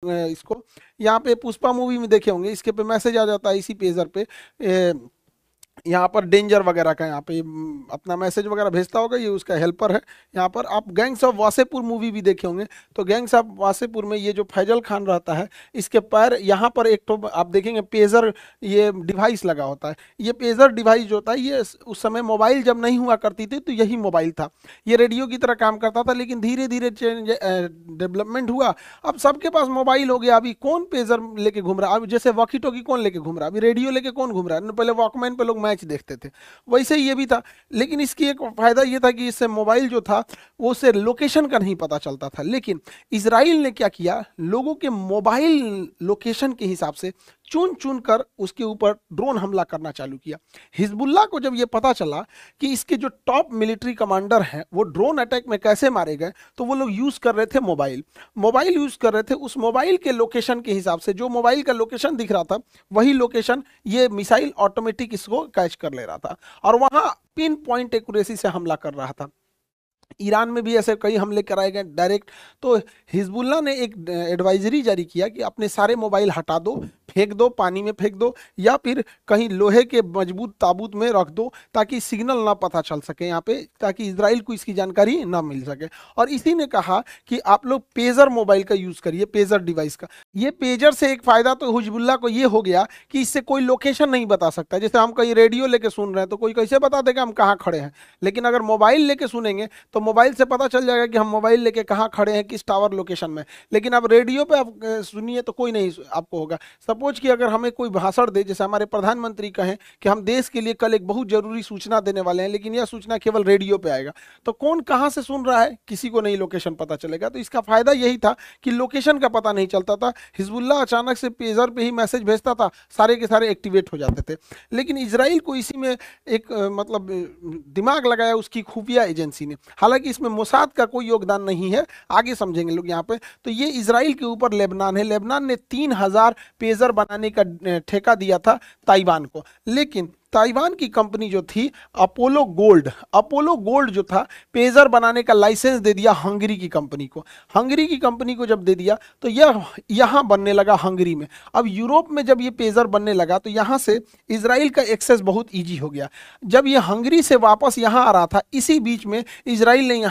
इसको यहाँ पे पुष्पा मूवी में देखे होंगे, इसके पे मैसेज आ जाता है इसी पेजर पे। यहाँ पर डेंजर वगैरह का यहाँ पे अपना मैसेज वगैरह भेजता होगा, ये उसका हेल्पर है। यहाँ पर आप गैंग्स ऑफ वासेपुर मूवी भी देखे होंगे, तो गैंग्स ऑफ वासेपुर में ये जो फैजल खान रहता है, इसके पैर यहाँ पर एक तो आप देखेंगे पेजर ये डिवाइस लगा होता है। ये पेजर डिवाइस जो होता है ये उस समय मोबाइल जब नहीं हुआ करती थी तो यही मोबाइल था, ये रेडियो की तरह काम करता था। लेकिन धीरे धीरे चेंज डेवलपमेंट हुआ, अब सबके पास मोबाइल हो गया। अभी कौन पेजर लेके घूम रहा है, अब जैसे वॉकी टॉकी कौन लेके घूम रहा है, अभी रेडियो लेके कौन घूम रहा है, पहले वॉकमैन पे लोग मैच देखते थे, वैसे ही ये भी था। लेकिन इसकी एक फायदा ये था कि इससे मोबाइल जो था वो उससे लोकेशन का नहीं पता चलता था। लेकिन इसराइल ने क्या किया, लोगों के मोबाइल लोकेशन के हिसाब से चुन चुन कर उसके ऊपर ड्रोन हमला करना चालू किया। हिजबुल्लाह को जब ये पता चला कि इसके जो टॉप मिलिट्री कमांडर हैं वो ड्रोन अटैक में कैसे मारे गए, तो वो लोग यूज कर रहे थे मोबाइल, मोबाइल यूज कर रहे थे। उस मोबाइल के लोकेशन के हिसाब से जो मोबाइल का लोकेशन दिख रहा था वही लोकेशन ये मिसाइल ऑटोमेटिक इसको कैच कर ले रहा था और वहां पिन पॉइंट एक्यूरेसी से हमला कर रहा था। ईरान में भी ऐसे कई हमले कराए गए डायरेक्ट। तो हिजबुल्लाह ने एक एडवाइजरी जारी किया कि अपने सारे मोबाइल हटा दो, फेंक दो, पानी में फेंक दो, या फिर कहीं लोहे के मजबूत ताबूत में रख दो ताकि सिग्नल ना पता चल सके यहाँ पे, ताकि इजराइल को इसकी जानकारी ना मिल सके। और इसी ने कहा कि आप लोग पेजर मोबाइल का यूज करिए, पेजर डिवाइस का। ये पेजर से एक फायदा तो हिजबुल्लाह को ये हो गया कि इससे कोई लोकेशन नहीं बता सकता। जैसे हम कहीं रेडियो लेके सुन रहे हैं तो कोई कैसे बता देगा हम कहाँ खड़े हैं, लेकिन अगर मोबाइल लेके सुनेंगे तो मोबाइल से पता चल जाएगा कि हम मोबाइल लेके कहाँ खड़े हैं, किस टावर लोकेशन में। लेकिन अब रेडियो पे आप सुनिए तो कोई नहीं आपको होगा। सपोज कि अगर हमें कोई भाषण दे, जैसे हमारे प्रधानमंत्री कहें कि हम देश के लिए कल एक बहुत जरूरी सूचना देने वाले हैं, लेकिन यह सूचना केवल रेडियो पे आएगा, तो कौन कहाँ से सुन रहा है किसी को नहीं लोकेशन पता चलेगा। तो इसका फायदा यही था कि लोकेशन का पता नहीं चलता था। हिजबुल्लाह अचानक से पेजर पे ही मैसेज भेजता था, सारे के सारे एक्टिवेट हो जाते थे। लेकिन इसराइल को इसी में एक मतलब दिमाग लगाया उसकी खुफिया एजेंसी ने। हालांकि इसमें मोसाद का कोई योगदान नहीं है, आगे समझेंगे लोग यहाँ पे। तो ये इसराइल के ऊपर लेबनान है, लेबनान ने 3000 पेजर बनाने का ठेका दिया था ताइवान को। लेकिन ताइवान की कंपनी जो थी अपोलो गोल्ड, अपोलो गोल्ड जो था पेजर बनाने का लाइसेंस दे दिया हंगरी की कंपनी को। हंगरी की कंपनी को जब दे दिया तो यह यहाँ बनने लगा हंगरी में। अब यूरोप में जब ये पेजर बनने लगा तो यहाँ से इसराइल का एक्सेस बहुत ईजी हो गया। जब ये हंगरी से वापस यहाँ आ रहा था, इसी बीच में इसराइल ने